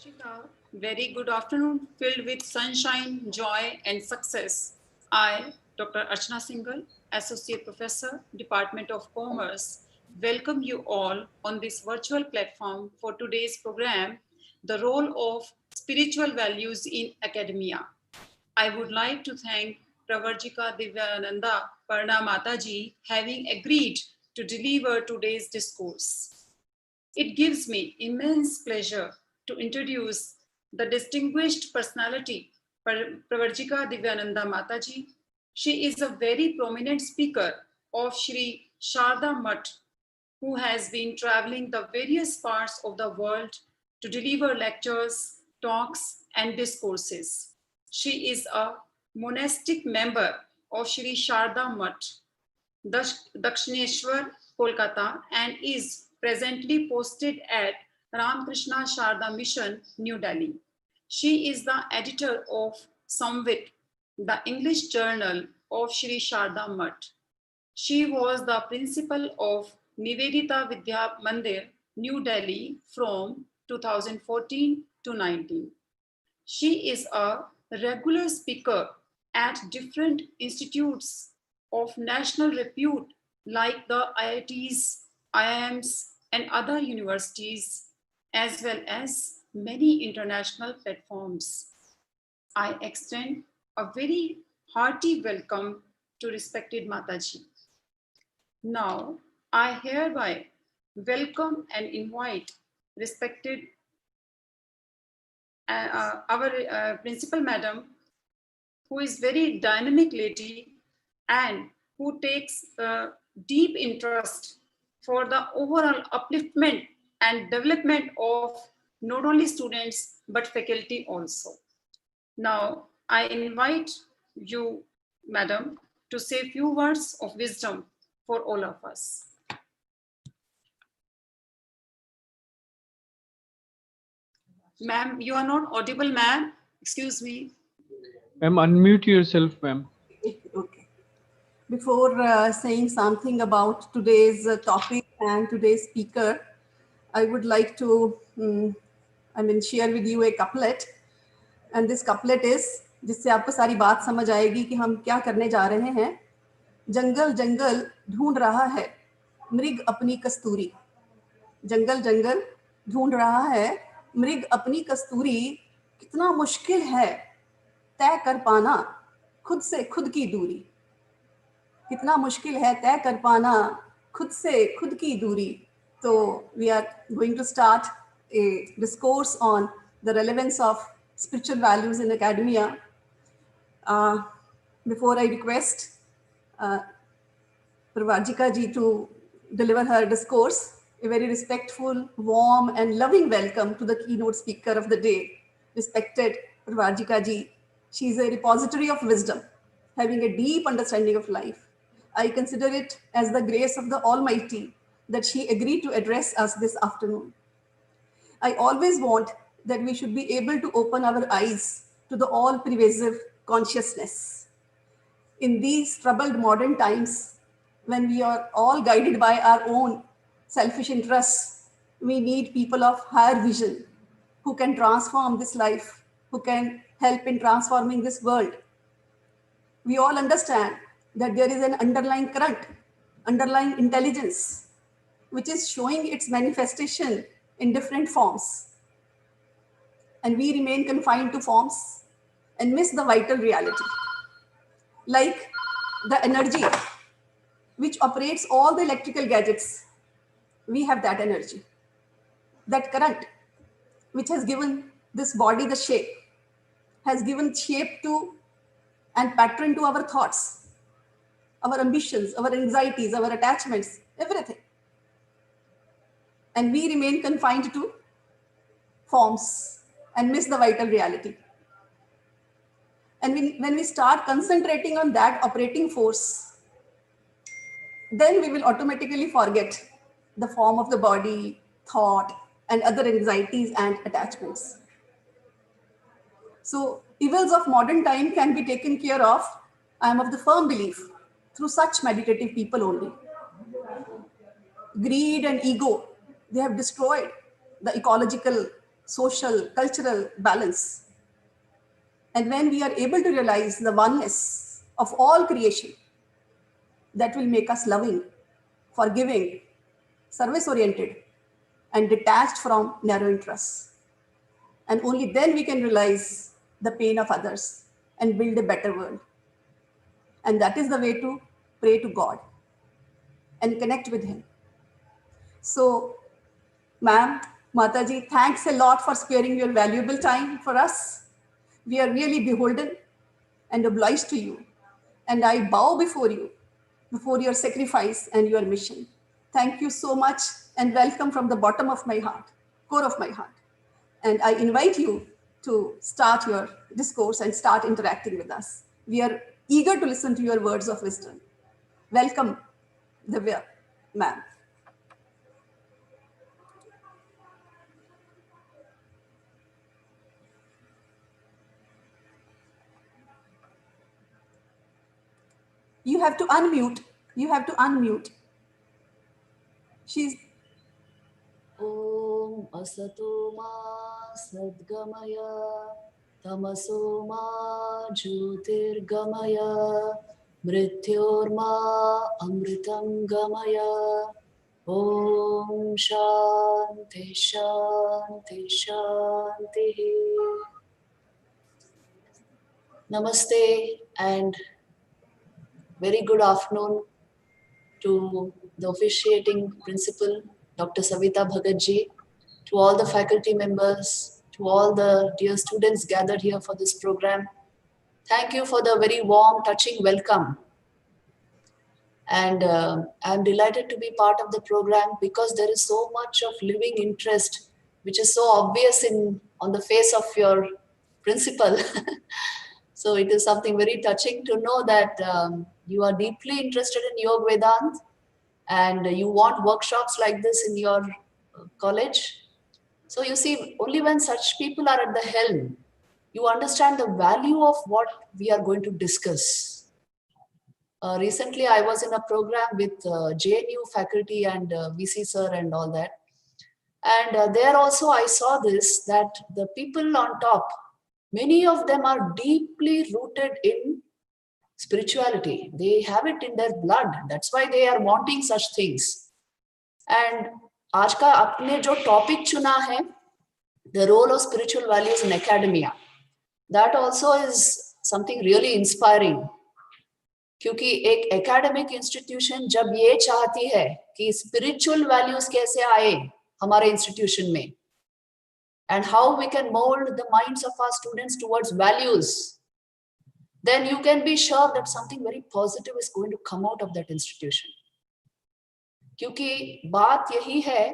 Shika, very good afternoon, filled with sunshine, joy, and success. I, Dr. Archana Singhal, Associate Professor, Department of Commerce, welcome you all on this virtual platform for today's program, The Role of Spiritual Values in Academia. I would like to thank Pravarjika Divyananda Parna Mataji having agreed to deliver today's discourse. It gives me immense pleasure to introduce the distinguished personality, Pravarjika Divyananda Mataji. She is a very prominent speaker of Sri Sharda Mutt, who has been traveling the various parts of the world to deliver lectures, talks, and discourses. She is a monastic member of Sri Sharda Mutt, Dakshineshwar, Kolkata, and is presently posted at Ramakrishna Sharda Mission, New Delhi. She is the editor of Samvit, the English journal of Sri Sharda Mutt. She was the principal of Nivedita Vidya Mandir, New Delhi from 2014 to 19. She is a regular speaker at different institutes of national repute like the IITs, IIMs, and other universities, as well as many international platforms. I extend a very hearty welcome to respected Mataji. Now, I hereby welcome and invite respected our principal madam, who is very dynamic lady and who takes deep interest for the overall upliftment and development of not only students but faculty also. Now, I invite you, madam, to say few words of wisdom for all of us. Ma'am, you are not audible, ma'am. Excuse me. Ma'am, unmute yourself, ma'am. Okay. Before saying something about today's topic and today's speaker, I would like to, share with you a couplet. And this couplet is, जिससे आपको सारी बात समझ आएगी कि हम क्या करने जा रहे हैं. जंगल जंगल ढूंढ रहा है मृग अपनी कस्तूरी. जंगल जंगल ढूंढ रहा है मृग अपनी कस्तूरी. कितना मुश्किल है तय कर पाना खुद से खुद की दूरी. कितना मुश्किल है तय कर पाना खुद से खुद की दूरी. So we are going to start a discourse on the relevance of spiritual values in academia. Before I request Pravarjika ji to deliver her discourse, a very respectful, warm and loving welcome to the keynote speaker of the day, respected Pravarjika ji. She is a repository of wisdom, having a deep understanding of life. I consider it as the grace of the Almighty that she agreed to address us this afternoon. I always want that we should be able to open our eyes to the all-pervasive consciousness. In these troubled modern times, when we are all guided by our own selfish interests, we need people of higher vision who can transform this life, who can help in transforming this world. We all understand that there is an underlying current, underlying intelligence, which is showing its manifestation in different forms. And we remain confined to forms and miss the vital reality. Like the energy which operates all the electrical gadgets, we have that energy. That current which has given this body the shape, has given shape to and pattern to our thoughts, our ambitions, our anxieties, our attachments, everything. And we remain confined to forms and miss the vital reality. And when we start concentrating on that operating force, then we will automatically forget the form of the body, thought, and other anxieties and attachments. So evils of modern time can be taken care of, I am of the firm belief, through such meditative people only. Greed and ego, they have destroyed the ecological social, cultural balance. And when we are able to realize the oneness of all creation, that will make us loving, forgiving, service-oriented, and detached from narrow interests. And only then we can realize the pain of others and build a better world. And that is the way to pray to God and connect with Him. So, ma'am, Mataji, thanks a lot for sparing your valuable time for us. We are really beholden and obliged to you. And I bow before you, before your sacrifice and your mission. Thank you so much and welcome from the bottom of my heart, core of my heart. And I invite you to start your discourse and start interacting with us. We are eager to listen to your words of wisdom. Welcome, Divya, ma'am. You have to unmute. You have to unmute. She's. Om Asato Ma Sadgamaya Tamaso Ma Jyotirgamaya Mrityorma Amritam Gamaya. Om Shanti Shanti Shanti. Namaste and very good afternoon to the officiating principal, Dr. Savita Bhagatji, to all the faculty members, to all the dear students gathered here for this program. Thank you for the very warm, touching welcome. And I'm delighted to be part of the program because there is so much of living interest, which is so obvious on the face of your principal. So it is something very touching to know that you are deeply interested in Yoga Vedanta and you want workshops like this in your college. So you see, only when such people are at the helm, you understand the value of what we are going to discuss. Recently, I was in a program with JNU faculty and VC sir and all that. And there also I saw this, that the people on top, many of them are deeply rooted in spirituality. They have it in their blood. That's why they are wanting such things. And आज का आपने जो topic चुना है, the role of spiritual values in academia, that also is something really inspiring. क्योंकि एक academic institution जब ये चाहती है कि spiritual values कैसे आए हमारे institution में, and how we can mold the minds of our students towards values, then you can be sure that something very positive is going to come out of that institution. क्योंकि बात यही है,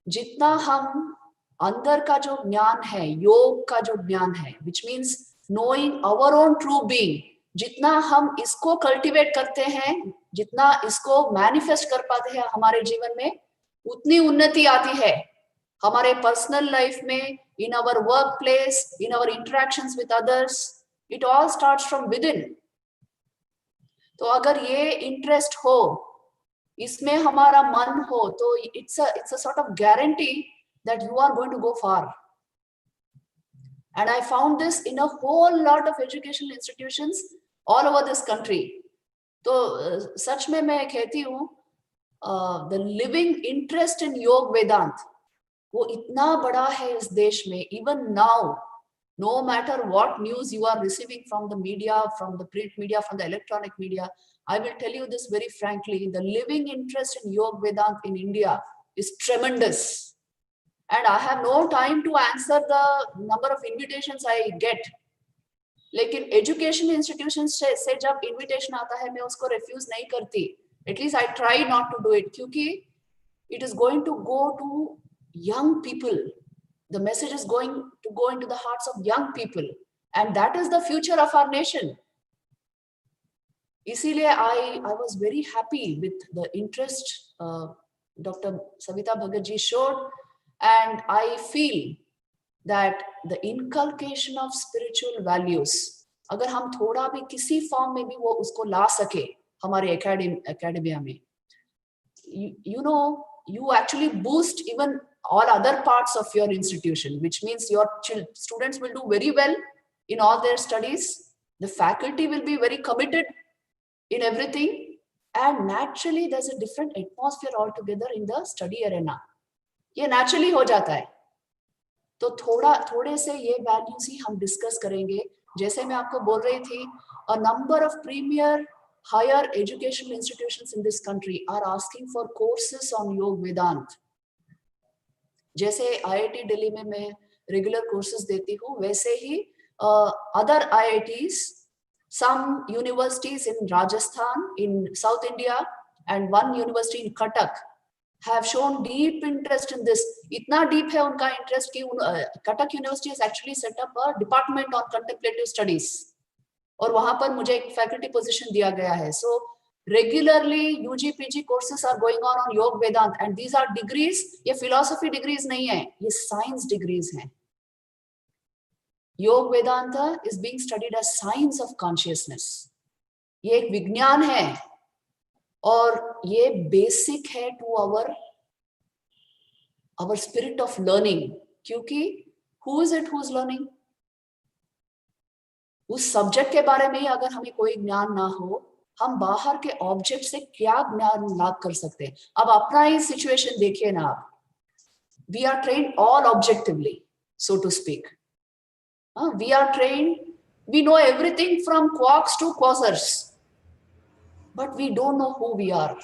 जितना हम अंदर का जो ज्ञान है, योग का जो ज्ञान है, which means knowing our own true being, जितना हम इसको कल्टीवेट करते हैं, जितना इसको मैनिफेस्ट कर पाते हैं हमारे जीवन में, उतनी उन्नति आती है हमारे पर्सनल लाइफ में, in our workplace, in our interactions with others. It all starts from within. तो अगर ये इंटरेस्ट हो, इसमें हमारा मन हो, तो it's a sort of guarantee that you are going to go far. And I found this in a whole lot of educational institutions all over this country. तो सच में मैं कहती हूँ, the living interest in Yoga Vedanta, वो इतना बड़ा है इस देश में. Even now, no matter what news you are receiving from the media, from the print media, from the electronic media, I will tell you this very frankly, the living interest in Yoga Vedanta in India is tremendous. And I have no time to answer the number of invitations I get. लेकिन education institutions से जब invitation आता है, मैं उसको refuse नहीं करती. At least I try not to do it, क्योंकि it is going to go to young people. The message is going to go into the hearts of young people, and that is the future of our nation. इसीलिए I was very happy with the interest Dr. Savita Bhagatji showed, and I feel that the inculcation of spiritual values, अगर हम थोड़ा भी किसी form में भी वो उसको ला सके हमारे academia में, you know, you actually boost even all other parts of your institution, which means your students will do very well in all their studies. The faculty will be very committed in everything. And naturally, there's a different atmosphere altogether in the study arena. ये naturally हो जाता है. तो थोड़े से ये values ही हम discuss करेंगे. जैसे मैं आपको बोल रही थी, a number of premier higher educational institutions in this country are asking for courses on Yog Vedant. जैसे IIT दिल्ली में मैं regular courses देती हूँ, वैसे ही other IITs, some universities in Rajasthan, in South India, and one university in Cuttack have shown deep interest in this. इतना deep है उनका interest कि Cuttack University has actually set up a department on contemplative studies. और वहाँ पर मुझे एक faculty position दिया गया है. So regularly UG PG courses are going on Yog Vedant, and these are degrees. ये philosophy degrees नहीं है, ये science degrees हैं. Yog Vedanta is being studied as science of consciousness. ये एक विज्ञान है और ये basic है to our spirit of learning. क्योंकि who is it who is learning? उस subject के बारे में ही अगर हमें कोई ज्ञान ना हो, हम बाहर के object से क्या ज्ञान लाभ कर सकते हैं? अब अपना ही situation देखिए ना आप. We are trained all objectively, so to speak. We are trained, we know everything from quarks to quasars, but we don't know who we are.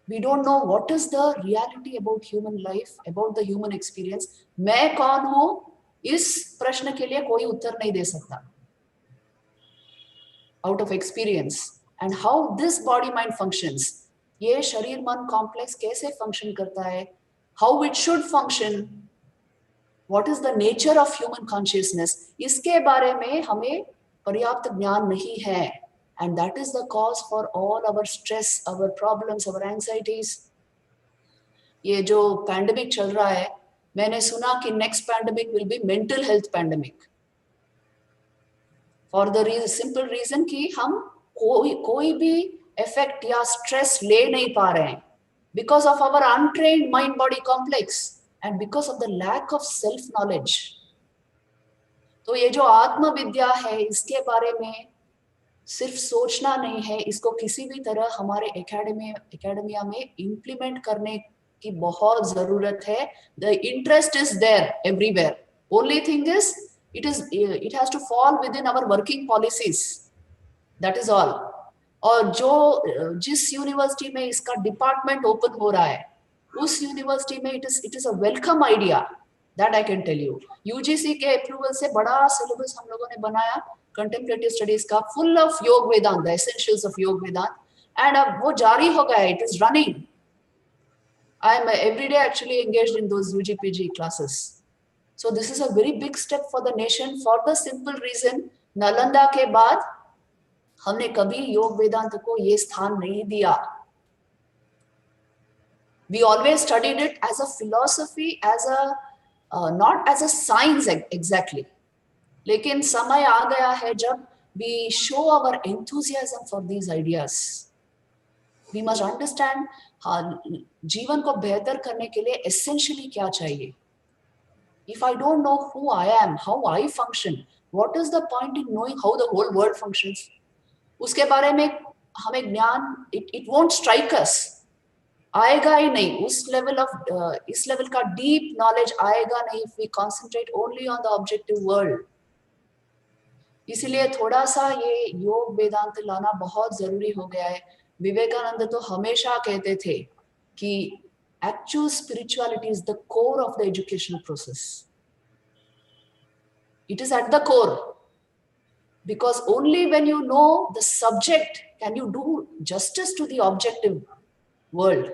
We don't know what is the reality about human life, about the human experience. मैं कौन हूँ, इस प्रश्न के लिए कोई उत्तर नहीं दे सकता. Out of experience, and how this body mind functions, ये शरीर मन complex कैसे function करता है, how it should function, what is the nature of human consciousness, इसके बारे में हमें पर्याप्त ज्ञान नहीं है. And that is the cause for all our stress, our problems, our anxieties. ये जो pandemic चल रहा है, मैंने सुना कि next pandemic will be mental health pandemic. For the simple reason कि हम कोई भी effect या stress ले नहीं पा रहे हैं because of our untrained mind-body complex. And because of the lack of self-knowledge. तो ये जो आत्म विद्या है, इसके बारे में सिर्फ सोचना नहीं है, इसको किसी भी तरह हमारे एकेडमिया में implement करने की बहुत जरूरत है. The interest is there everywhere. Only thing is, it has to fall within our working policies. That is all. और जिस यूनिवर्सिटी में इसका डिपार्टमेंट ओपन हो रहा है, उस यूनिवर्सिटी में it is a welcome idea, that I can tell you. UGC के अप्रूवल से बड़ा सिलेबस हम लोगों ने बनाया कंटेम्पलेटिव स्टडीज का, full of योग वेदांत, the essentials of योग वेदांत, and अब वो जारी हो गया है, it is running. I am every day actually engaged in those UG-PG classes. So this is a very big step for the nation, for the simple reason, Nalanda के बाद हमने कभी योग वेदांत को ये स्थान नहीं दिया. We always studied it as a philosophy, as not as a science exactly. लेकिन समय आ गया है जब we show our enthusiasm for these ideas. We must understand जीवन को बेहतर करने के लिए essentially क्या चाहिए. If I don't know who I am, how I function, what is the point in knowing how the whole world functions? उसके बारे में हमें ज्ञान, it won't strike us. आएगा ही नहीं, इस लेवल का डीप नॉलेज आएगा नहीं if we concentrate only on the objective world. इसीलिए थोड़ा सा ये योग वेदांत लाना बहुत जरूरी हो गया है. विवेकानंद तो हमेशा कहते थे कि actual spirituality is the core of the educational process. It is at the core, because only when you know the subject can you do justice to the objective world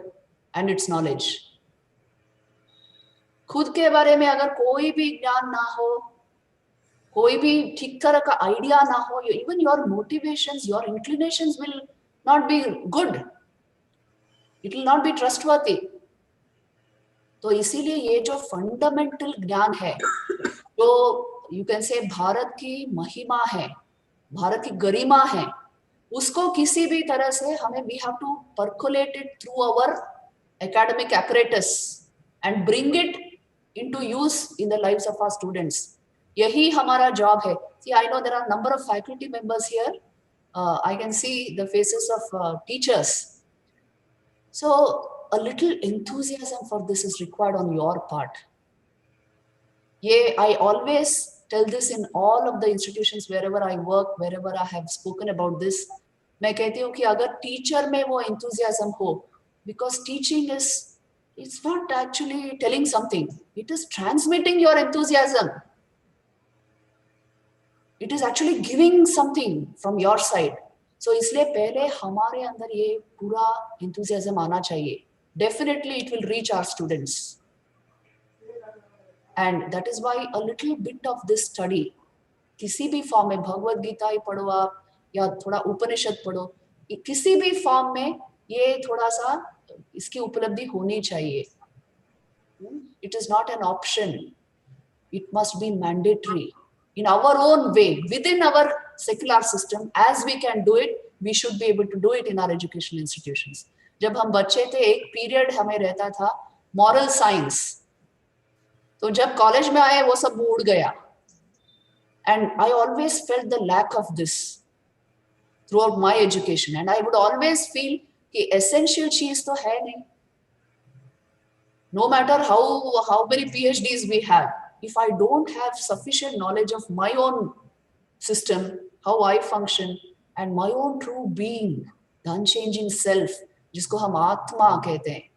and its knowledge. खुद के बारे में अगर कोई भी ज्ञान ना हो, कोई भी ठीक तरह का आइडिया ना हो, even your motivations, your inclinations will not be good. It will not be trustworthy. तो इसीलिए ये जो फंडामेंटल ज्ञान है, जो you can say भारत की महिमा है, भारत की गरिमा है, उसको किसी भी तरह से हमें we have to percolate it through our academic apparatus and bring it into use in the lives of our students. Yahi hamara job hai. See, I know there are a number of faculty members here. I can see the faces of teachers. So a little enthusiasm for this is required on your part. I always tell this in all of the institutions wherever I work, wherever I have spoken about this. मैं कहती हूँ कि अगर teacher में वो enthusiasm हो, because teaching is, it's not actually telling something, it is transmitting your enthusiasm. It is actually giving something from your side. So इसलिए पहले हमारे अंदर ये पूरा enthusiasm आना चाहिए. Definitely it will reach our students. And that is why a little bit of this study, किसी भी फॉर्म में, भगवद गीता ही पढ़ो आप या थोड़ा उपनिषद पढ़ो, किसी भी फॉर्म में ये थोड़ा सा इसकी उपलब्धि होनी चाहिए. It is not an option. It must be mandatory. In our own way, within our secular system, as we can do it, we should be able to do it in our educational institutions. जब हम बच्चे थे, एक period हमें रहता था moral science. तो जब कॉलेज में आए वो सब उड़ गया. And I always felt the lack of this throughout my education. And I would always feel कि essential चीज तो है नहीं. No matter how many PhDs we have, if I don't have sufficient knowledge of my own system, how I function, and my own true being, the unchanging self, जिसको हम आत्मा कहते हैं,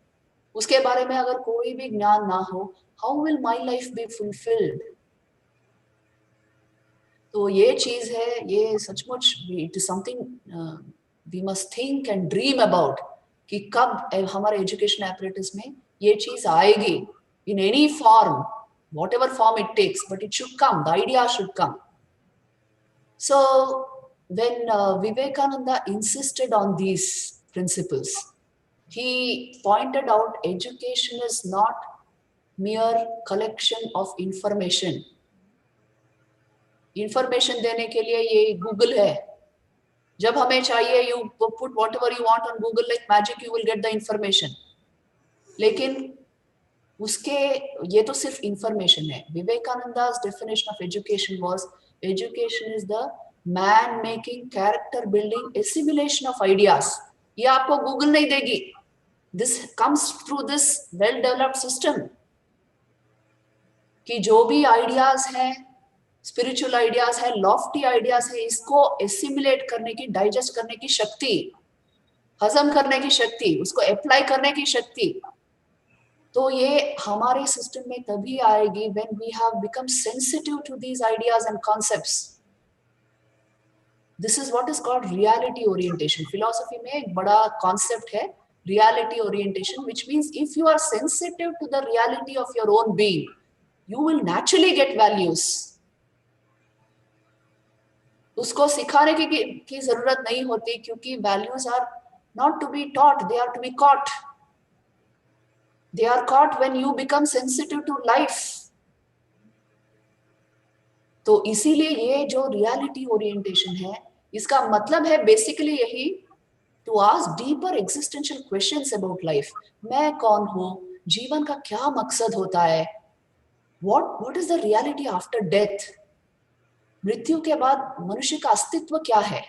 उसके बारे में अगर कोई भी ज्ञान ना हो, how will my life be fulfilled? तो ये चीज है, ये सचमुच it is something we must think and dream about कि कब हमारे education apparatus में ये चीज आएगी in any form, whatever form it takes, but it should come, the idea should come. So when Vivekananda insisted on these principles, he pointed out education is not mere collection of information. Information देने के लिए ये Google है. जब हमें चाहिए, you put whatever you want on Google like magic, you will get the information. लेकिन उसके ये तो सिर्फ information है. Vivekananda's definition of education was, education is the man making, character building, assimilation of ideas. ये आपको Google नहीं देगी. This comes through this well developed system. कि जो भी ideas हैं, spiritual ideas है, lofty ideas है, इसको assimilate करने की, digest करने की शक्ति, हजम करने की शक्ति, उसको apply करने की शक्ति, तो ये हमारे सिस्टम में तभी आएगी when we have become sensitive to these ideas and concepts. This is what is called reality orientation. Philosophy में एक बड़ा concept है reality orientation, which means if you are sensitive to the reality of your own being, you will naturally get values. उसको सिखाने की जरूरत नहीं होती, क्योंकि values are not to be taught, they are to be caught. They are caught when you become sensitive to life. तो इसीलिए ये जो reality orientation है, इसका मतलब है basically यही, to ask deeper existential questions about life. मैं कौन हूँ? जीवन का क्या मकसद होता है? What is the reality after death? मृत्यु के बाद मनुष्य का अस्तित्व क्या है?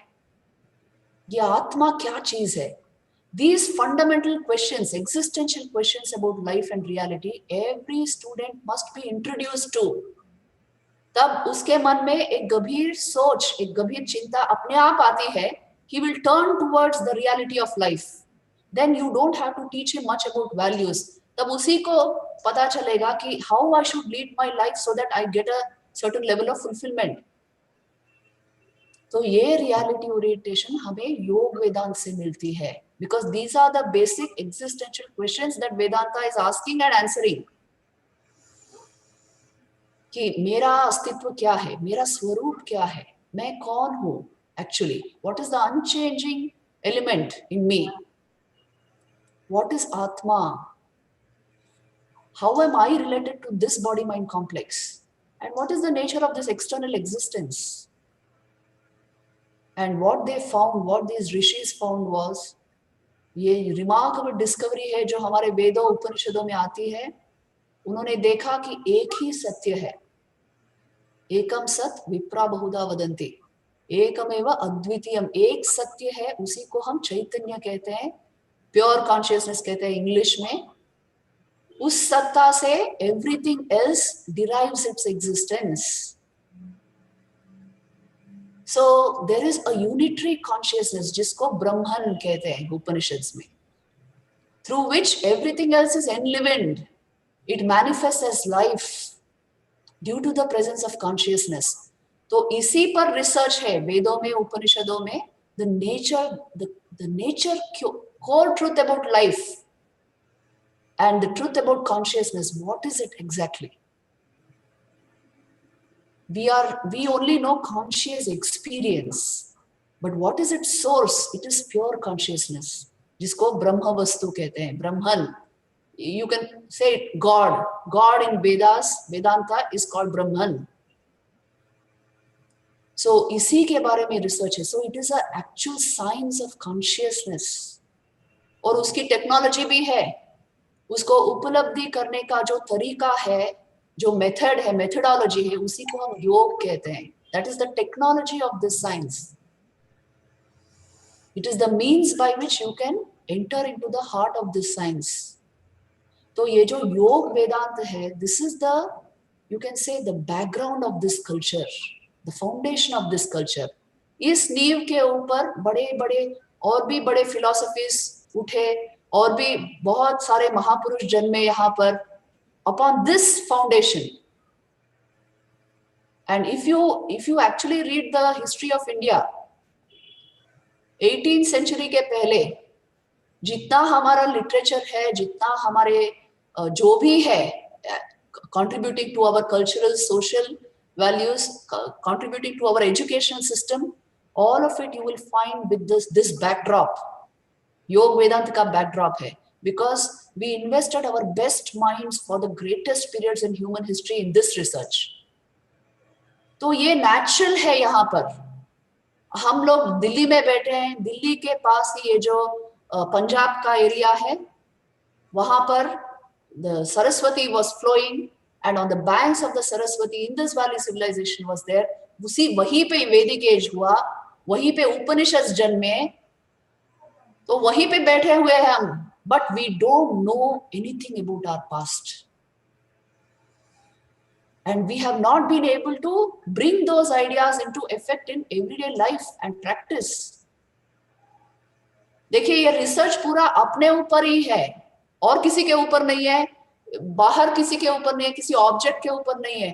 ये आत्मा क्या चीज है? These fundamental questions, existential questions about life and reality, every student must be introduced to. तब उसके मन में एक गंभीर सोच, एक गंभीर चिंता अपने आप आती है. He will turn towards the reality of life. Then you don't have to teach him much about values. तब उसी को पता चलेगा कि how I should lead my life so that I get a certain level of fulfillment. तो ये reality orientation हमें योग वेदांत से मिलती है, because these are the basic existential questions that Vedanta is asking and answering. कि मेरा अस्तित्व क्या है, मेरा स्वरूप क्या है, मैं कौन हूँ actually, what is the unchanging element in me, what is Atma, how am I related to this body mind complex, and what is the nature of this external existence. And what they found, what these rishis found was, ये remarkable discovery है जो हमारे वेदों उपनिषदों में आती है। उन्होंने देखा कि एक ही सत्य है, एकम सत विप्रा बहुधा वदंती, एकमेव अद्वितीयम, एक सत्य है, उसी को हम चैतन्य कहते हैं, प्योर कॉन्शियसनेस कहते हैं इंग्लिश में। उस सत्ता से everything else derives its existence. So there is a unitary consciousness जिसको ब्रह्मन कहते हैं उपनिषद्स में, through which everything else is enlivened. It manifests as life due to the presence of consciousness. तो इसी पर रिसर्च है वेदों में, उपनिषदों में, the nature core truth about life and the truth about consciousness. What is it exactly? We only know conscious experience, but what is its source? It is pure consciousness, जिसको ब्रह्म वस्तु कहते हैं, ब्रह्मन. You can say it, God. God in Vedanta is called Brahman. So इसी के बारे में research है. So it is an actual science of consciousness. और उसकी टेक्नोलॉजी भी है. उसको उपलब्धि करने का जो तरीका है, जो मेथड है, मेथडोलॉजी है, उसी को हम योग कहते हैं. That is the technology of this science. It is the means by which you can enter into the heart of this science. तो ये जो योग वेदांत है, this is the, you can say, the background of this culture, the foundation of this culture. इस नींव के ऊपर बड़े बड़े और भी बड़े फिलोसफीज उठे और भी बहुत सारे महापुरुष जन्मे यहाँ पर, upon this foundation. And if you actually read the history of India, 18th century के पहले जितना हमारा लिटरेचर है, जितना हमारे जो भी है contributing to our cultural, social values, contributing to our educational system, all of it you will find with this backdrop. योग वेदांत का backdrop है, because we invested our best minds for the greatest periods in human history in this research. तो ये natural है यहाँ पर. हम लोग दिल्ली में बैठे हैं, दिल्ली के पास ही ये जो पंजाब का एरिया है, वहां पर the Saraswati was flowing, and on the banks of the Saraswati, Indus Valley civilization was there. उसी वहीं पे वैदिक एज हुआ, वहीं पे उपनिषद जन्मे, तो वहीं पे बैठे हुए हैं हम. But we don't know anything about our past, and we have not been able to bring those ideas into effect in everyday life and practice. देखिए ये रिसर्च पूरा अपने ऊपर ही है और किसी के ऊपर नहीं है, बाहर किसी के ऊपर नहीं है, किसी ऑब्जेक्ट के ऊपर नहीं है.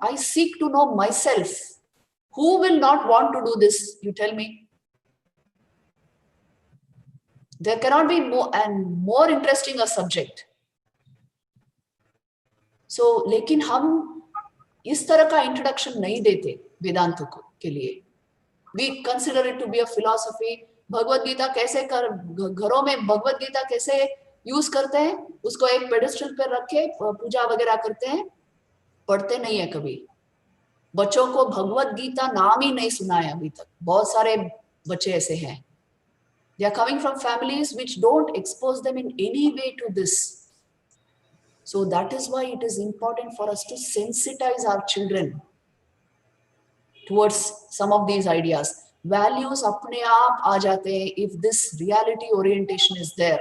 I seek to know myself. Who will not want to do this? You tell me. There cannot be more interesting a subject. So, लेकिन हम इस तरह का इंट्रोडक्शन नहीं देते वेदांत के लिए. We consider it to be a philosophy. Bhagavad Gita कैसे घरों में भगवत गीता कैसे यूज करते हैं, उसको एक पेडिस्टल पर रख के पूजा वगैरह करते हैं, पढ़ते नहीं है कभी. बच्चों को भगवत गीता नाम ही नहीं सुना है अभी तक. बहुत सारे बच्चे ऐसे हैं. They are coming from families which don't expose them in any way to this. So that is why it is important for us to sensitize our children towards some of these ideas. Values अपने आप आ जाते हैं if this reality orientation is there.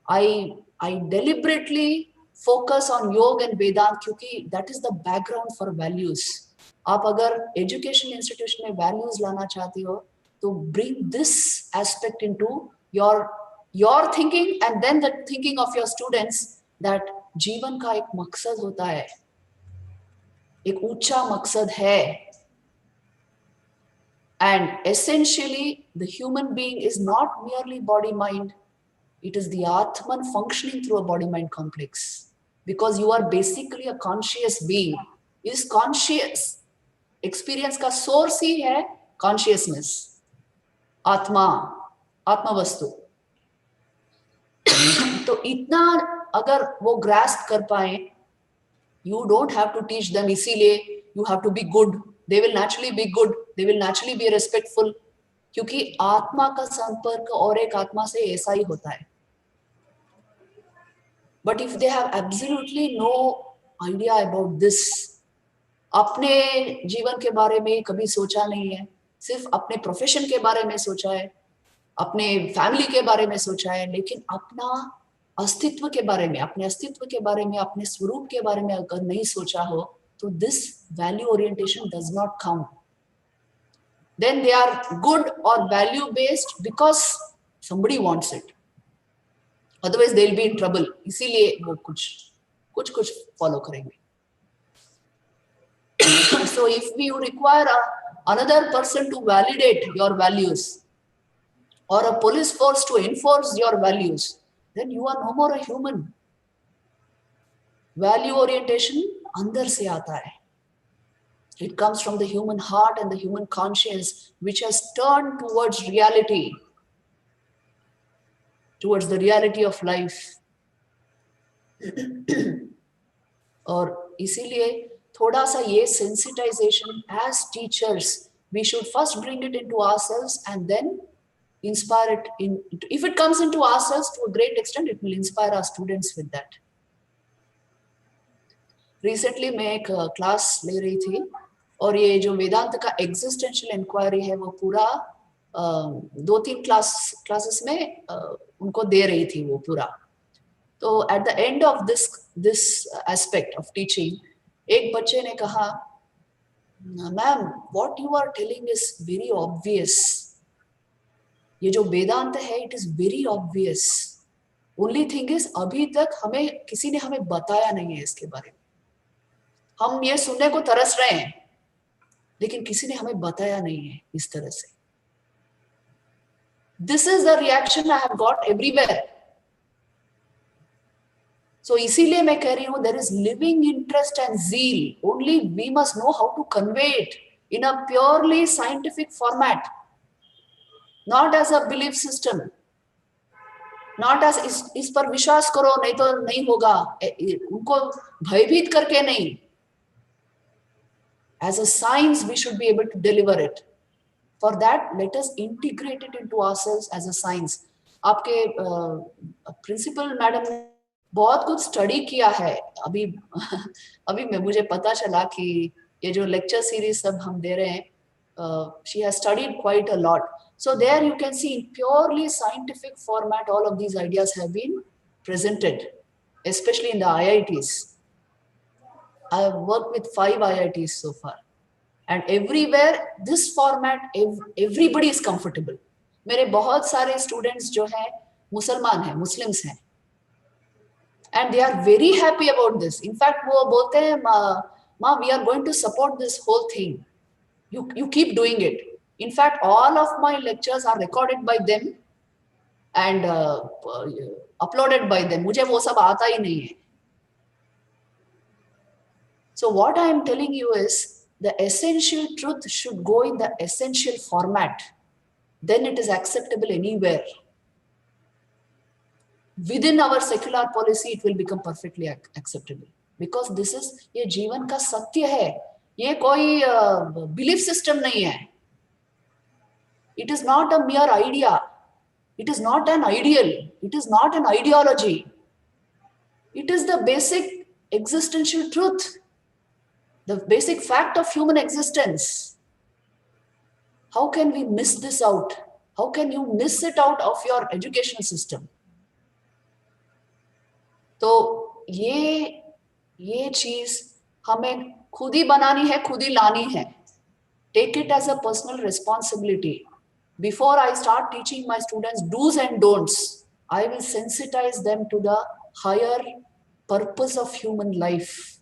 I deliberately focus on yoga and Vedanta क्योंकि that is the background for values. आप अगर education institution में values लाना चाहती हो, तो bring this aspect into your thinking and then the thinking of your students that जीवन का एक मकसद होता है, एक ऊंचा मकसद है. And essentially, the human being is not merely body-mind. It is the Atman functioning through a body-mind complex. Because you are basically a conscious being. Is conscious. Experience का source ही है consciousness. आत्मा, आत्मा वस्तु. तो इतना अगर वो grasp कर पाए, you don't have to teach them इसीलिए you have to be good. They will naturally be good. They will naturally be respectful. क्योंकि आत्मा का संपर्क और एक आत्मा से ऐसा ही होता है. But if they have absolutely no idea about this, अपने जीवन के बारे में कभी सोचा नहीं है, सिर्फ अपने प्रोफेशन के बारे में सोचा है, अपने फैमिली के बारे में सोचा है, लेकिन अपना अस्तित्व के बारे में, अपने अस्तित्व के बारे में, अपने स्वरूप के बारे में अगर नहीं सोचा हो, तो this value orientation does not come. Then they are good or value based because somebody wants it. Otherwise they'll be in trouble. इसीलिए वो कुछ follow करेंगे. So if you require another person to validate your values or a police force to enforce your values, then you are no more a human. Value orientation अंदर से आता है. It comes from the human heart and the human conscience, which has turned towards reality, towards the reality of life. और इसीलिए थोड़ा सा ये sensitization as teachers, we should first bring it into ourselves and then inspire it in. If it comes into ourselves to a great extent, it will inspire our students with that. Recently मैं एक class ले रही थी और ये जो वेदांत का existential inquiry है वो पूरा 2-3 क्लासेस में उनको दे रही थी वो पूरा. तो at the end of this aspect of teaching एक बच्चे ने कहा, ma'am what you are telling is very obvious. ये जो वेदांत है it is very obvious. Only thing is अभी तक किसी ने हमें बताया नहीं है इसके बारे में. हम ये सुनने को तरस रहे हैं लेकिन किसी ने हमें बताया नहीं है इस तरह से. This is the reaction I have got everywhere. So इसीलिए मैं कह रही हूँ there is living interest and zeal. Only we must know how to convey it in a purely scientific format, not as a belief system, not as इस पर विश्वास करो नहीं तो नहीं होगा, उनको भयभीत करके नहीं. As a science, we should be able to deliver it. For that, let us integrate it into ourselves as a science. आपके प्रिंसिपल मैडम ने बहुत कुछ स्टडी किया है. अभी मुझे पता चला कि ये जो लेक्चर सीरीज सब हम दे रहे हैं, she has studied quite a lot. So there you can see in purely scientific format all of these ideas have been presented, especially in the IITs. I have worked with 5 IITs so far, and everywhere this format everybody is comfortable. मेरे बहुत सारे students जो हैं मुसलमान हैं, Muslims हैं, and they are very happy about this. In fact, वो बोलते हैं, Ma, we are going to support this whole thing. You keep doing it. In fact, all of my lectures are recorded by them and uploaded by them. मुझे वो सब आता ही नहीं है. So what I am telling you is the essential truth should go in the essential format. Then it is acceptable anywhere. Within our secular policy, it will become perfectly acceptable. Because this is, ये जीवन का सत्य है. ये कोई belief system नहीं है. It is not a mere idea. It is not an ideal. It is not an ideology. It is the basic existential truth. The basic fact of human existence. How can we miss this out? How can you miss it out of your educational system? तो ये चीज हमें खुद ही बनानी है, खुद ही लानी है. Take it as a personal responsibility. Before I start teaching my students do's and don'ts, I will sensitize them to the higher purpose of human life.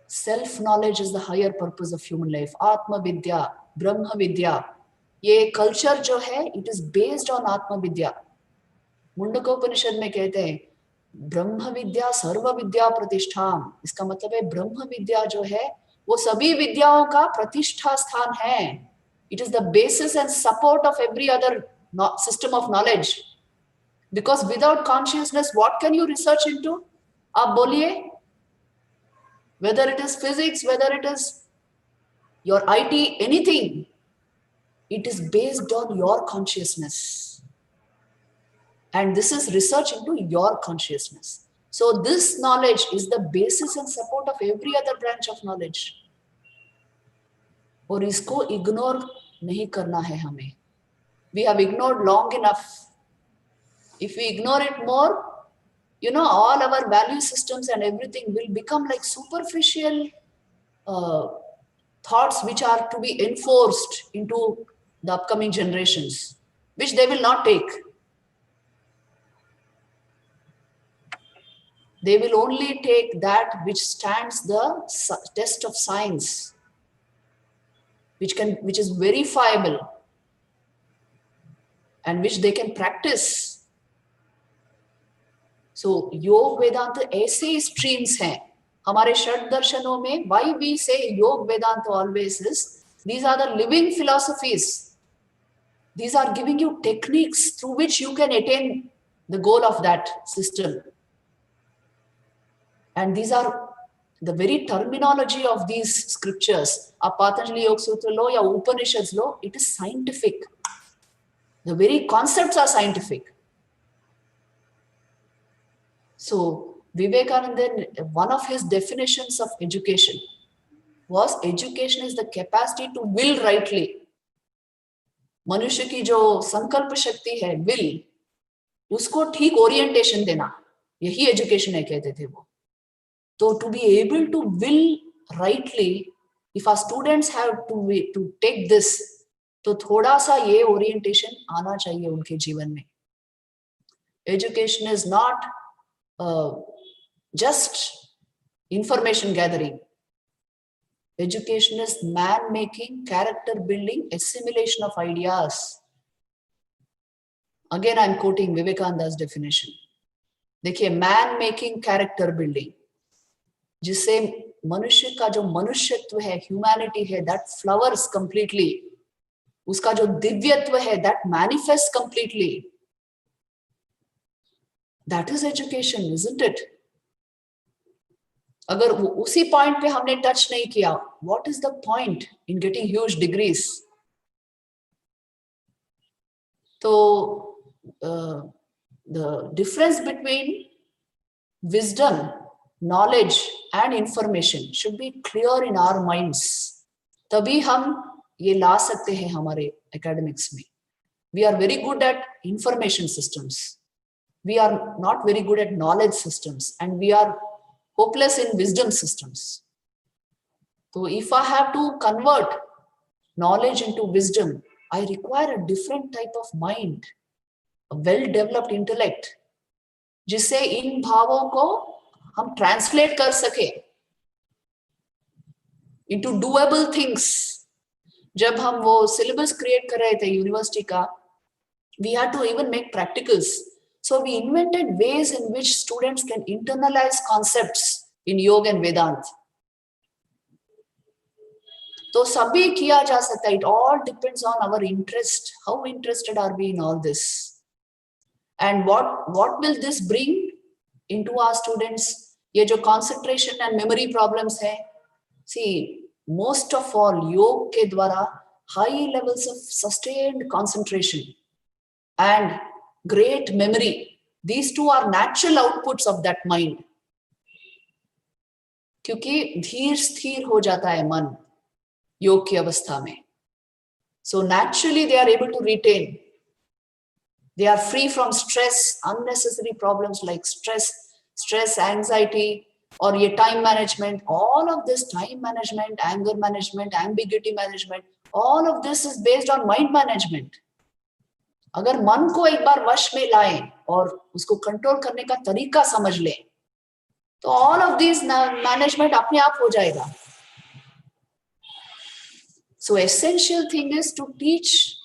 Self-knowledge is the higher purpose of human life. Atma Vidya, Brahma Vidya. ये culture जो है, it is based on Atma Vidya. Mundakopanishad में कहते हैं ब्रह्म विद्या सर्व विद्या प्रतिष्ठाम. इसका मतलब है ब्रह्म विद्या जो है वो सभी विद्याओं का प्रतिष्ठा स्थान है. It is the basis and support of every other system of knowledge. Because without consciousness, what can you research into? आप बोलिए. Whether it is physics, whether it is your IT, anything. It is based on your consciousness. And this is research into your consciousness. So this knowledge is the basis and support of every other branch of knowledge. और इसको ignore नहीं करना है हमें. We have ignored long enough. If we ignore it more, you know, all our value systems and everything will become like superficial thoughts which are to be enforced into the upcoming generations, which they will not take. They will only take that which stands the test of science, which is verifiable and which they can practice. So योग वेदांत ऐसे streams हैं हमारे षड दर्शनों में. Why we say योग वेदांत always is, these are the living philosophies. These are giving you techniques through which you can attain the goal of that system. And these are the very terminology of these scriptures. आप Patanjali Yoga Sutra लो या Upanishads low, it is scientific. The very concepts are scientific. So Vivekananda, one of his definitions of education was education is the capacity to will rightly. मनुष्य की जो संकल्प शक्ति है, will, उसको ठीक ओरिएंटेशन देना, यही एजुकेशन है कहते थे वो. So to be able to will rightly, if our students have to take this, तो थोड़ा सा ये ओरिएंटेशन आना चाहिए उनके जीवन में. Education is not just information gathering. Education is man making, character building, assimilation of ideas. Again, I'm quoting Vivekananda's definition. देखिए, man making, character building, जिससे मनुष्य का जो मनुष्यत्व है, humanity है, that flowers completely. उसका जो दिव्यत्व है, that manifests completely. That is education, isn't it? अगर वो उसी पॉइंट पे हमने टच नहीं किया, what is the point in getting huge degrees? तो the difference between wisdom, knowledge and information should be clear in our minds. तभी हम ये ला सकते हैं हमारे academics में. We are very good at information systems. We are not very good at knowledge systems, and we are hopeless in wisdom systems. So if I have to convert knowledge into wisdom, I require a different type of mind, a well-developed intellect, जिससे इन भावों को हम translate कर सके into doable things. जब हम वो syllabus create कर रहे थे यूनिवर्सिटी का, we had to even make practicals. So we invented ways in which students can internalize concepts in yoga and Vedanta. तो सभी किया जा सकता है. It all depends on our interest. How interested are we in all this? And what will this bring into our students? ये जो concentration and memory problems है. See, most of all, योग के द्वारा high levels of sustained concentration and great memory, these two are natural outputs of that mind. क्योंकि धीर स्थिर हो जाता है मन योग की अवस्था में. So naturally they are able to retain. They are free from stress, unnecessary problems like stress, anxiety, or ये time management. All of this time management, anger management, ambiguity management, all of this is based on mind management. अगर मन को एक बार वश में लाएं और उसको कंट्रोल करने का तरीका समझ लें, तो all of these management अपने आप हो जाएगा. So essential thing is to teach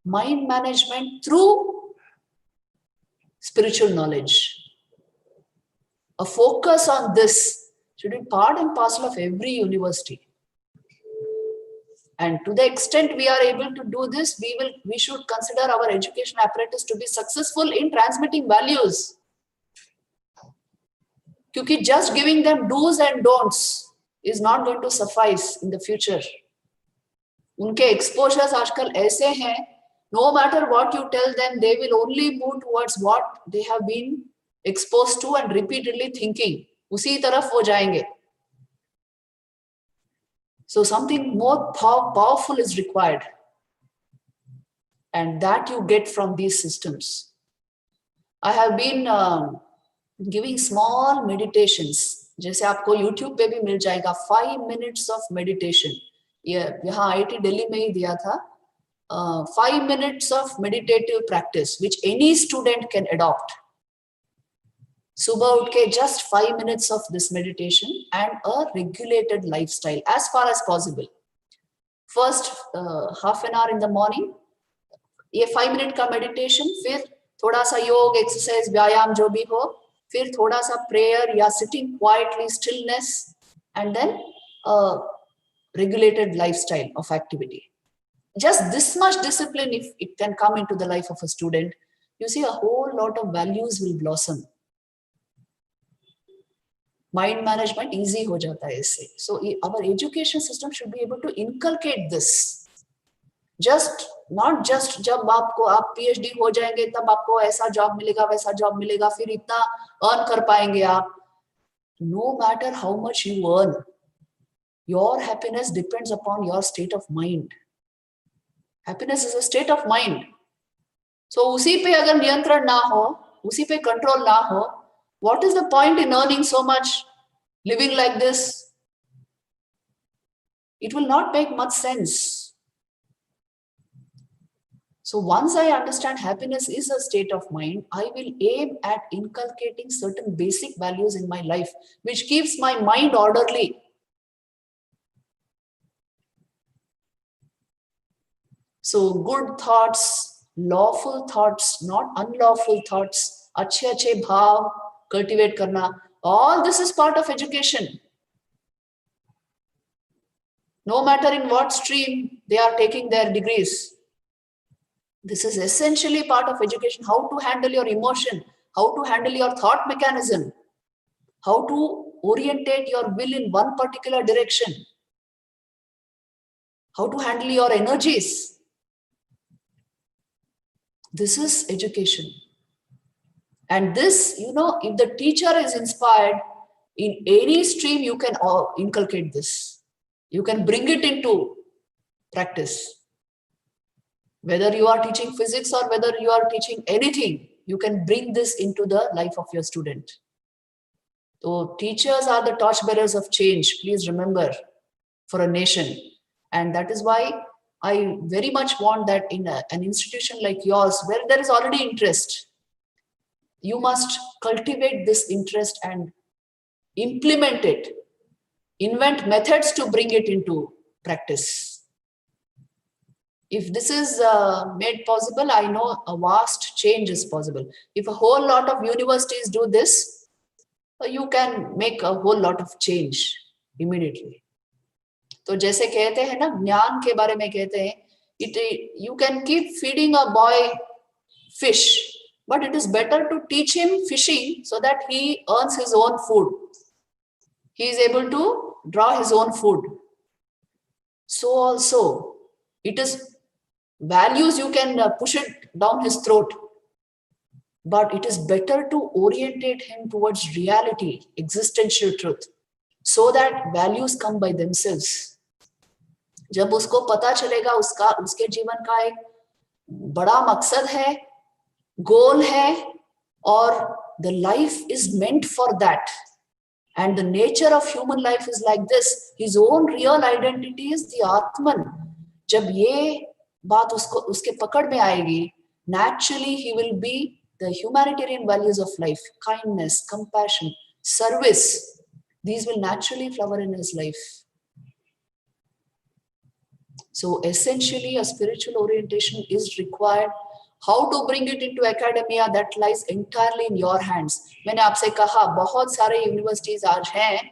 mind management through spiritual knowledge. A focus on this should be part and parcel of every university. And to the extent we are able to do this, we should consider our education apparatus to be successful in transmitting values. Because just giving them do's and don'ts is not going to suffice in the future. उनके exposures आजकल ऐसे हैं, no matter what you tell them, they will only move towards what they have been exposed to and repeatedly thinking. उसी तरफ वो जाएंगे. So something more powerful is required, and that you get from these systems. I have been giving small meditations, जैसे आपको YouTube पे भी मिल जाएगा, 5 minutes of meditation. यहाँ IIT दिल्ली में ही दिया था. 5 minutes of meditative practice which any student can adopt. सुबह उठ के just 5 minutes of this meditation and a regulated lifestyle as far as possible. First half an hour in the morning, ये 5 minute का meditation, फिर थोड़ा सा योग, exercise, व्यायाम जो भी हो, फिर थोड़ा सा prayer या sitting quietly, stillness, and then a regulated lifestyle of activity. Just this much discipline, if it can come into the life of a student, you see a whole lot of values will blossom. Mind management easy हो जाता है इससे. So our education system should be able to inculcate this. Not just जब आप PhD हो जाएंगे तब आपको ऐसा जॉब मिलेगा, वैसा जॉब मिलेगा, फिर इतना earn कर पाएंगे आप. No matter how much you earn, your happiness depends upon your state of mind. Happiness is a state of mind. So उसी पे अगर नियंत्रण ना हो, उसी पे control ना हो, what is the point in earning so much, living like this? It will not make much sense. So once I understand happiness is a state of mind, I will aim at inculcating certain basic values in my life, which keeps my mind orderly. So good thoughts, lawful thoughts, not unlawful thoughts, अच्छे भाव cultivate करना, all this is part of education. No matter in what stream they are taking their degrees. This is essentially part of education, how to handle your emotion, how to handle your thought mechanism, how to orientate your will in one particular direction, how to handle your energies. This is education. And this, if the teacher is inspired in any stream, you can inculcate this. You can bring it into practice. Whether you are teaching physics or whether you are teaching anything, you can bring this into the life of your student. So teachers are the torchbearers of change, please remember, for a nation. And that is why I very much want that in an institution like yours, where there is already interest, you must cultivate this interest and implement it. Invent methods to bring it into practice. If this is made possible, I know a vast change is possible. If a whole lot of universities do this, you can make a whole lot of change immediately. तो जैसे कहते हैं ना, ज्ञान के बारे में कहते हैं, you can keep feeding a boy fish, but it is better to teach him fishing so that he earns his own food. He is able to draw his own food. So also, it is values, you can push it down his throat, but it is better to orientate him towards reality, existential truth, so that values come by themselves. जब उसको पता चलेगा उसके जीवन का एक बड़ा मकसद है, goal है, और the life is meant for that, and the nature of human life is like this, his own real identity is the Atman. जब ये बात उसके पकड़ में आएगी, naturally he will be the humanitarian values of life, kindness, compassion, service. These will naturally flower in his life. So essentially a spiritual orientation is required. How to bring it into academia, that lies entirely in your hands. मैंने आपसे कहा, बहुत सारे universities आज हैं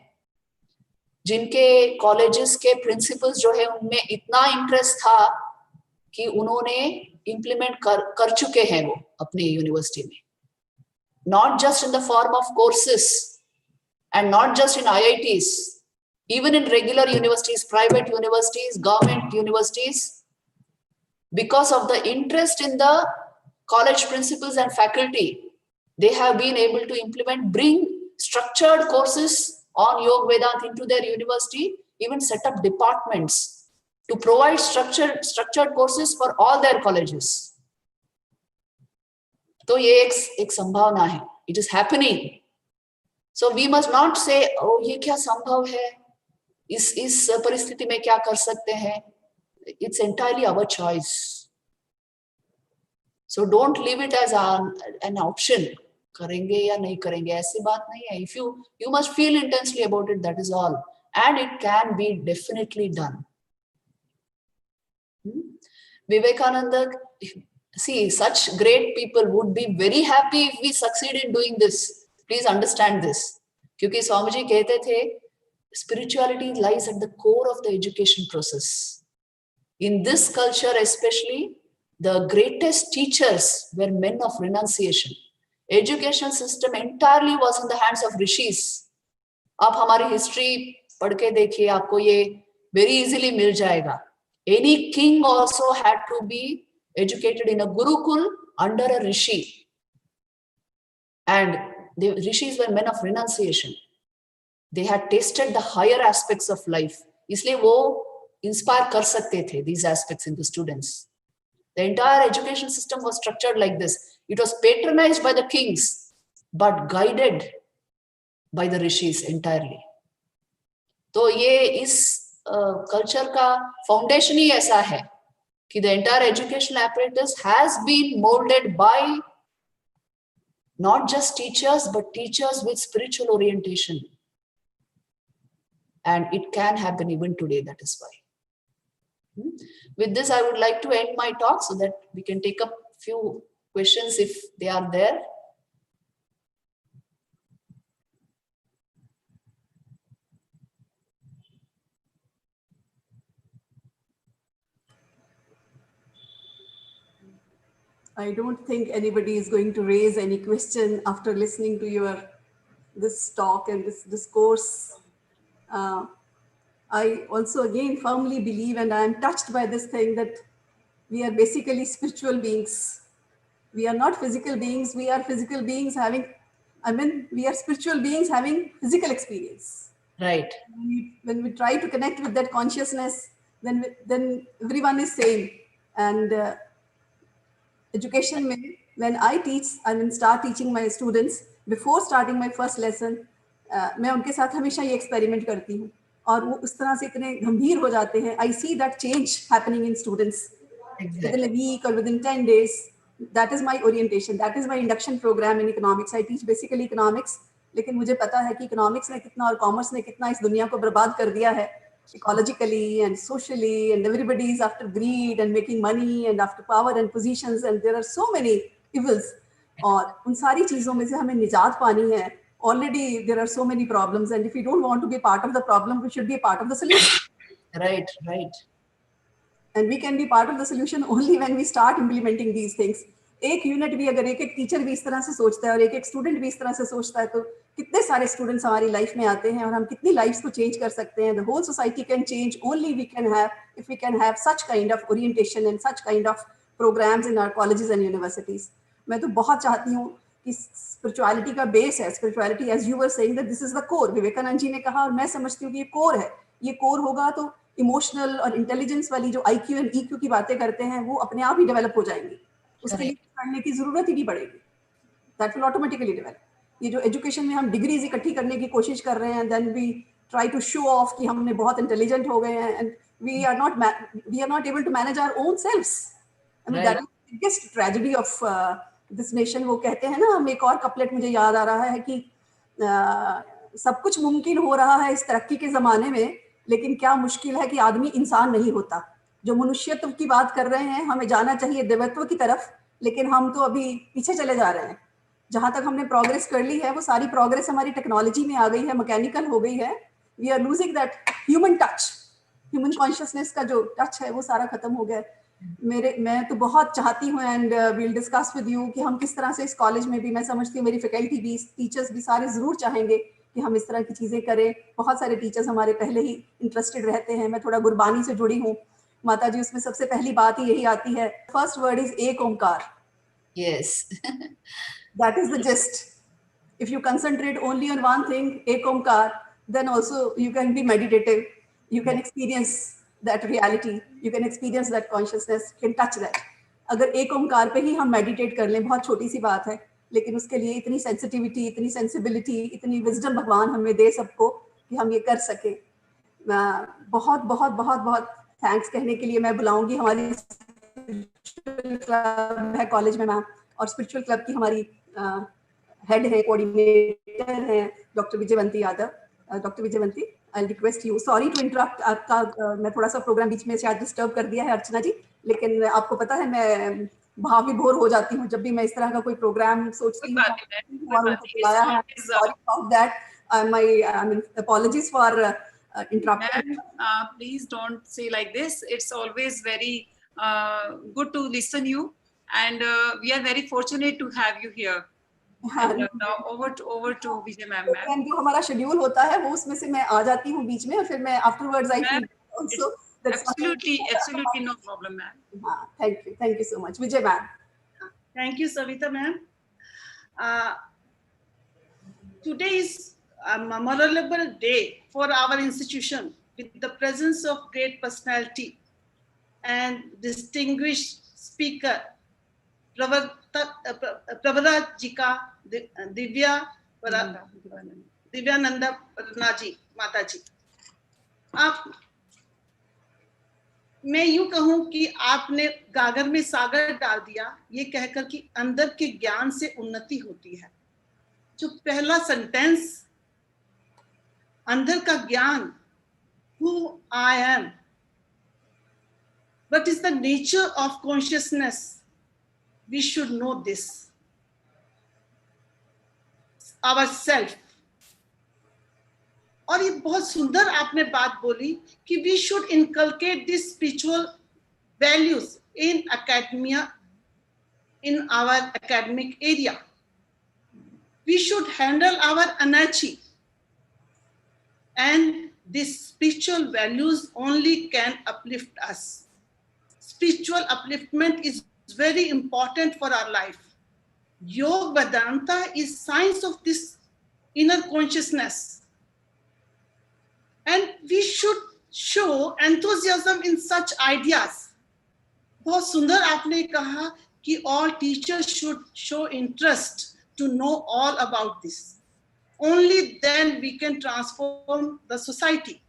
जिनके colleges के principles जो है उनमें इतना इंटरेस्ट था कि उन्होंने इम्प्लीमेंट कर चुके हैं वो अपने यूनिवर्सिटी में. Not just in the form of courses and not just in IITs, even in regular universities, private universities, government universities, because of the interest in the college principals and faculty, they have been able to bring structured courses on Yoga Vedanta into their university, even set up departments to provide structured courses for all their colleges. तो ये एक संभावना है. It is happening. So we must not say, oh, ये क्या संभव है, इस परिस्थिति में क्या कर सकते हैं. It's entirely our choice. So don't leave it as an option. करेंगे या नहीं करेंगे, ऐसी बात नहीं है. If you must feel intensely about it, that is all. And it can be definitely done. Vivekananda, see, such great people would be very happy if we succeed in doing this. Please understand this. क्योंकि स्वामी जी कहते थे, spirituality lies at the core of the education process. In this culture especially, the greatest teachers were men of renunciation. Education system entirely was in the hands of rishis. आप हमारी history पढ़ के देखिए, आपको ये very easily मिल जाएगा. Any king also had to be educated in a gurukul under a rishi. And the rishis were men of renunciation. They had tasted the higher aspects of life. इसलिए वो inspire कर सकते थे these aspects in the students. The entire education system was structured like this. It was patronized by the kings, but guided by the rishis entirely. तो ये इस culture का foundation ही ऐसा है कि the entire educational apparatus has been molded by not just teachers, but teachers with spiritual orientation. And it can happen even today, that is why. With this, I would like to end my talk so that we can take up few questions if they are there. I don't think anybody is going to raise any question after listening to this talk and this discourse. I also again firmly believe, and I am touched by this thing, that we are basically spiritual beings. We are not physical beings. We are physical beings we are spiritual beings having physical experience. Right. When we try to connect with that consciousness, then everyone is same. And education, when I teach, start teaching my students, before starting my first lesson, मैं उनके साथ हमेशा ये experiment करती हूँ और वो उस तरह से इतने गंभीर हो जाते हैं. I see that change happening in students within a week or within 10 days. That is my orientation. That is my induction program in economics. I teach basically economics. लेकिन मुझे पता है कि economics ने कितना और commerce ने कितना इस दुनिया को बर्बाद कर दिया है, ecologically and socially, and everybody is after greed and making money and after power and positions, and there are so many evils. और उन सारी चीजों में से हमें निजात पानी है. Already there are so many problems, and if we don't want to be part of the problem, we should be a part of the solution. Right, right. And we can be part of the solution only when we start implementing these things. एक unit भी अगर एक teacher भी इस तरह से सोचता है और एक स्टूडेंट भी इस तरह से सोचता है, तो कितने सारे स्टूडेंट्स हमारी लाइफ में आते हैं और हम कितनी लाइफ्स को चेंज कर सकते हैं. The whole society can change only we can have if we can have such kind of orientation and such kind of programs in our colleges and universities. मैं तो बहुत चाहती हूँ कि स्पिरिचुअलिटी का बेस है. Spirituality, as you were saying, that this is the core. Vivekananda ji ने कहा और मैं समझती हूँ कि ये कोर है. ये कोर होगा तो इमोशनल और इंटेलिजेंस वाली जो IQ एंड EQ की बातें करते हैं वो अपने आप ही डेवलप हो जाएंगी. उसके लिए पढ़ने की जरूरत ही नहीं पड़ेगी. That will automatically develop. ये जो एजुकेशन में हम डिग्रीज इकट्ठी करने की कोशिश कर रहे हैं, then we try to show off कि हमने बहुत इंटेलिजेंट हो गए हैं, and we are not able to manage our own selves. I mean that is the biggest tragedy of this nation. वो कहते हैं ना, हम एक और कपलेट मुझे याद आ रहा है कि सब कुछ मुमकिन हो रहा है इस तरक्की के जमाने में, लेकिन क्या मुश्किल है कि आदमी इंसान नहीं होता. जो मनुष्यत्व की बात कर रहे हैं, हमें जाना चाहिए देवत्व की तरफ, लेकिन हम तो अभी पीछे चले जा रहे हैं. जहां तक हमने प्रोग्रेस कर ली है, वो सारी प्रोग्रेस हमारी टेक्नोलॉजी में आ गई है, मैकेनिकल हो गई है. We are losing that human touch. Human consciousness का जो टच है वो सारा खत्म हो गया. मैं तो बहुत चाहती हूँ, and we'll discuss with you, कि हम किस तरह से इस कॉलेज में भी, मैं समझती हूँ मेरी फैकल्टी भी, टीचर्स भी सारे जरूर चाहेंगे कि हम इस तरह की चीज़ें करें। बहुत सारे टीचर्स हमारे पहले ही इंटरेस्टेड रहते हैं। मैं थोड़ा गुरबानी से जुड़ी हूँ माता जी, उसमें सबसे पहली बात ही यही आती है, फर्स्ट वर्ड इज एक ओंकार. Yes. That is the gist. If you concentrate only on one thing, ek omkar, then also you can be meditative. You can experience that reality. You can experience that consciousness. You can touch that. अगर एक ओंकार पे ही हम meditate कर लें, बहुत छोटी सी बात है, लेकिन उसके लिए इतनी सेंसिटिविटी, इतनी सेंसिबिलिटी, इतनी विजडम भगवान हमें दे सबको कि हम ये कर सके. बहुत बहुत बहुत बहुत थैंक्स कहने के लिए मैं बुलाऊंगी हमारी क्लब है कॉलेज में मैम, और स्पिरिचुअल क्लब की हमारी हेड है, कोऑर्डिनेटर है doctor Vijayvanti Yadav. Doctor Vijayvanti, I request you, sorry to interrupt आपका, मैं थोड़ा सा प्रोग्राम बीच में शायद डिस्टर्ब कर दिया है अर्चना जी, लेकिन आपको पता है मैं भाव विभोर हो जाती हूँ जब भी मैं इस तरह का कोई प्रोग्राम सोचती हूँ और उनको बुलाया है. Sorry about that, my I mean apologies for interrupting. Please don't say like this. It's always very good to listen you, and we are very fortunate to have you here. And now over to Vijay ma'am. जो हमारा schedule होता है वो उसमें से मैं आ जाती हूँ बीच में, और फिर मैं afterwards I feel also absolutely no problem ma'am. हाँ, thank you so much. Vijay ma'am. Thank you, Savita ma'am. Today is a memorable day for our institution with the presence of great personality and distinguished speaker Prabhadajika Divyananda Padnaji Mataji. आप, मैं यूं कहूं कि आपने गागर में सागर डाल दिया, ये कहकर कि अंदर के ज्ञान से उन्नति होती है. जो पहला सेंटेंस, अंदर का ज्ञान, who I am, what is the nature of consciousness, we should know this ourselves. और ये बहुत सुंदर आपने बात बोली कि we should inculcate these spiritual values in academia, in our academic area. We should handle our energy, and these spiritual values only can uplift us. Spiritual upliftment is very important for our life. Yoga Vedanta is science of this inner consciousness, and we should show enthusiasm in such ideas. बहुत सुंदर आपने कहा कि all teachers should show interest to know all about this. Only then we can transform the society.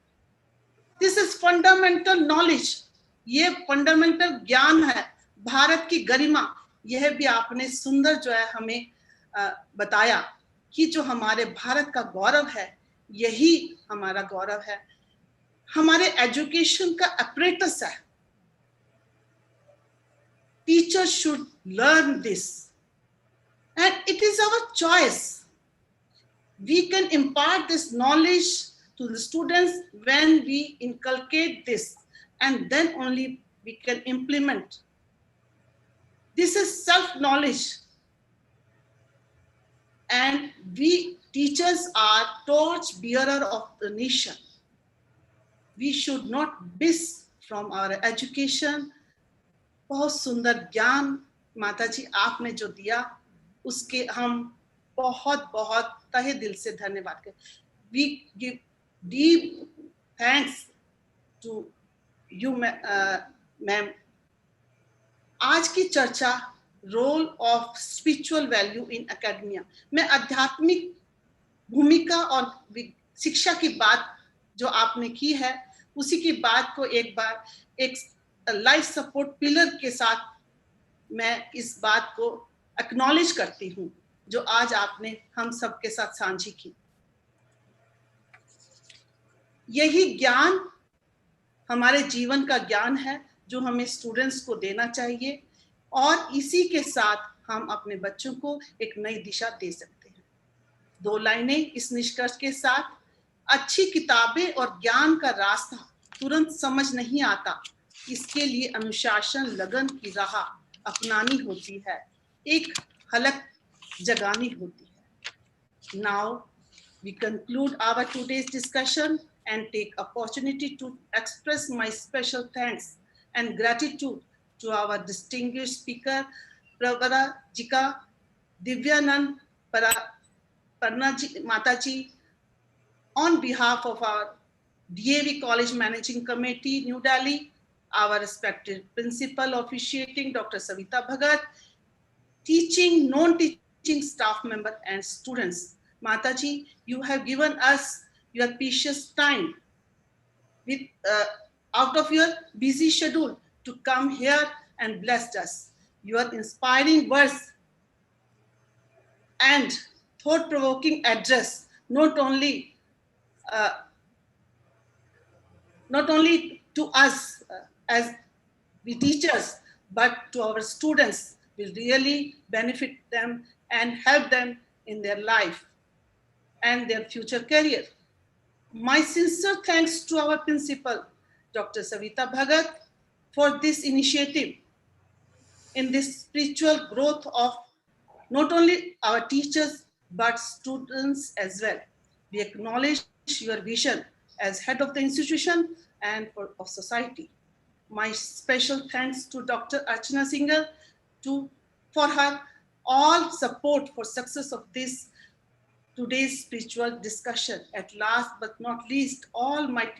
This is fundamental knowledge. ये fundamental ज्ञान है, भारत की गरिमा. यह भी आपने सुंदर जो है हमें बताया कि जो हमारे भारत का गौरव है, यही हमारा गौरव है. हमारे एजुकेशन का apparatus है. Teachers should learn this, and it is our choice. We can impart this knowledge to the students when we inculcate this, and then only we can implement. This is self-knowledge, and we teachers are torch bearer of the nation. We should not miss from our education. बहुत सुंदर ज्ञान माता जी आपने जो दिया, उसके हम बहुत बहुत तहे दिल से धन्यवाद करें. We give deep thanks to you, ma'am. आज की चर्चा role of spiritual value in academia में आध्यात्मिक भूमिका और शिक्षा की बात जो आपने की है, उसी की बात को एक बार एक लाइफ सपोर्ट पिलर के साथ मैं इस बात को एक्नॉलेज करती हूँ जो आज आपने हम सबके साथ साझी की. यही ज्ञान हमारे जीवन का ज्ञान है जो हमें स्टूडेंट्स को देना चाहिए, और इसी के साथ हम अपने बच्चों को एक नई दिशा दे सकते हैं. 2 लाइनें इस निष्कर्ष के साथ. अच्छी किताबें और ज्ञान का रास्ता तुरंत समझ नहीं आता. इसके लिए अनुशासन, लगन की राह अपनानी होती है, एक हलक जगानी होती है. Now We conclude our today's discussion and take opportunity to express my special thanks and gratitude to our distinguished speaker, Pravara Jika Divyanand Parnaji Mataji, on behalf of our DAV College Managing Committee, New Delhi, our respected principal officiating, Dr. Savita Bhagat, teaching, non-teaching staff member and students. Mataji, you have given us your precious time with out of your busy schedule to come here and bless us. Your inspiring words and thought-provoking address not only to us as the teachers, but to our students will really benefit them and help them in their life and their future career. My sincere thanks to our principal, Dr. Savita Bhagat, for this initiative in this spiritual growth of not only our teachers, but students as well. We acknowledge your vision as head of the institution and of society. My special thanks to Dr. Archana Singhal for her all support for success of this today's spiritual discussion. At last but not least, all my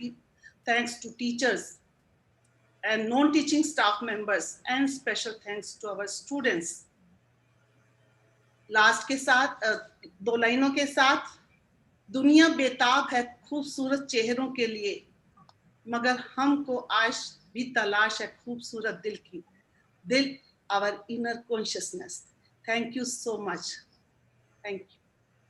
thanks to teachers and non-teaching staff members, and special thanks to our students. Last के साथ दो लाइनों के साथ, दुनिया बेताब है खूबसूरत चेहरों के लिए, मगर हमको आज भी तलाश है खूबसूरत दिल की. Dill, our inner consciousness. Thank you so much. Thank you.